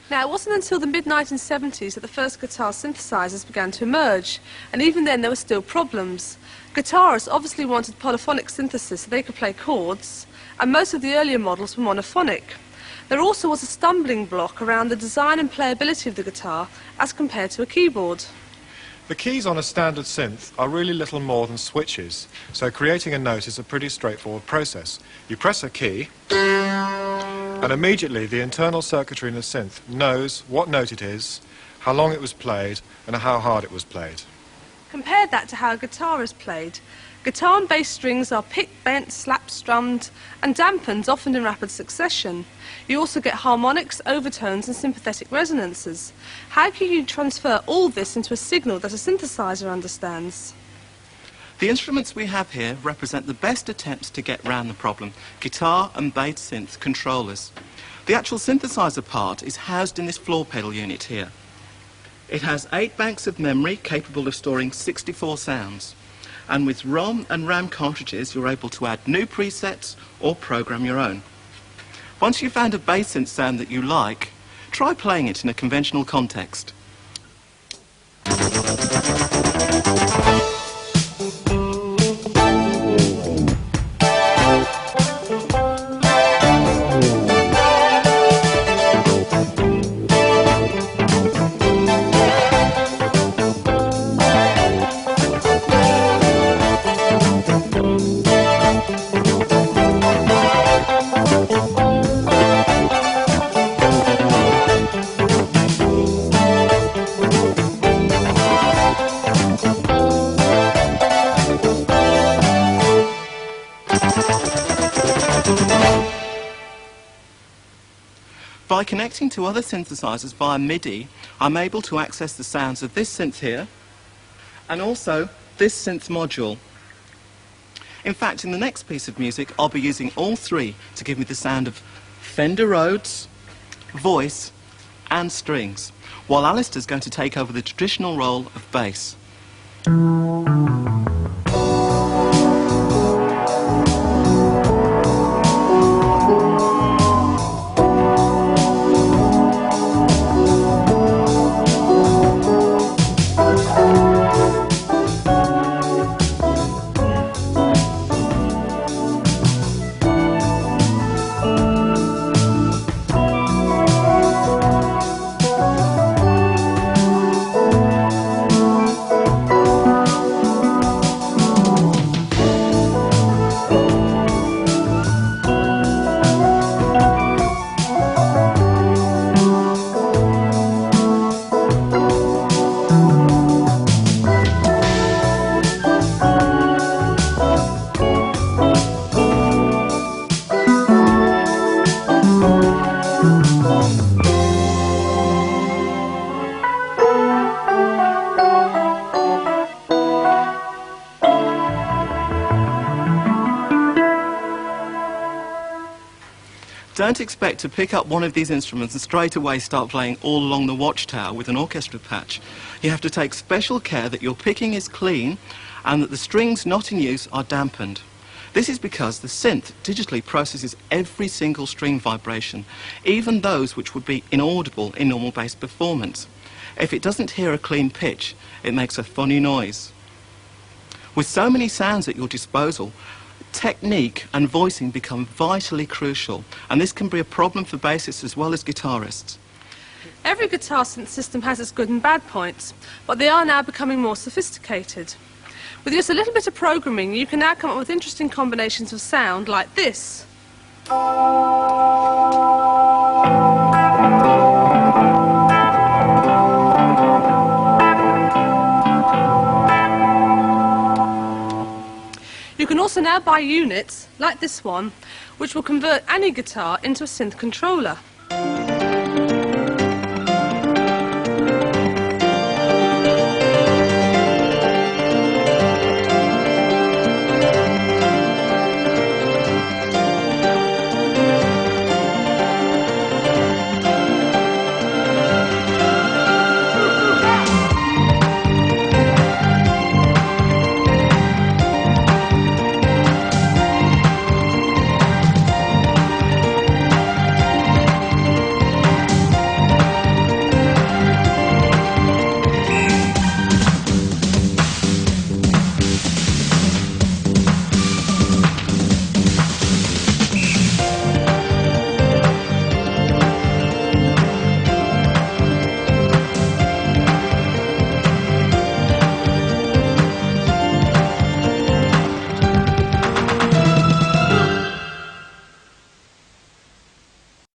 Now, it wasn't until the mid-1970s that the first guitar synthesizers began to emerge, and even then there were still problems. Guitarists obviously wanted polyphonic synthesis so they could play chords, and most of the earlier models were monophonic. There also was a stumbling block around the design and playability of the guitar as compared to a keyboard. The keys on a standard synth are really little more than switches, so creating a note is a pretty straightforward process. You press a key, and immediately the internal circuitry in the synth knows what note it is, how long it was played, and how hard it was played. Compare that to how a guitar is played. Guitar and bass strings are picked, bent, slap strummed, and dampened, often in rapid succession. You also get harmonics, overtones, and sympathetic resonances. How can you transfer all this into a signal that a synthesizer understands? The instruments we have here represent the best attempts to get round the problem: guitar and bass synth controllers. The actual synthesizer part is housed in this floor pedal unit here. It has 8 banks of memory capable of storing 64 sounds. And with ROM and RAM cartridges, you're able to add new presets or program your own. Once you've found a bass synth sound that you like, try playing it in a conventional context. By connecting to other synthesizers via MIDI, I'm able to access the sounds of this synth here, and also this synth module. In fact, in the next piece of music, I'll be using all 3 to give me the sound of Fender Rhodes, voice, and strings, while Alistair's going to take over the traditional role of bass. Don't expect to pick up one of these instruments and straight away start playing All Along the Watchtower with an orchestra patch. You have to take special care that your picking is clean and that the strings not in use are dampened. This is because the synth digitally processes every single string vibration, even those which would be inaudible in normal bass performance. If it doesn't hear a clean pitch, it makes a funny noise. With so many sounds at your disposal, technique and voicing become vitally crucial, and this can be a problem for bassists as well as guitarists. Every guitar synth system has its good and bad points, but they are now becoming more sophisticated. With just a little bit of programming, you can now come up with interesting combinations of sound like this. You can also now buy units, like this one, which will convert any guitar into a synth controller.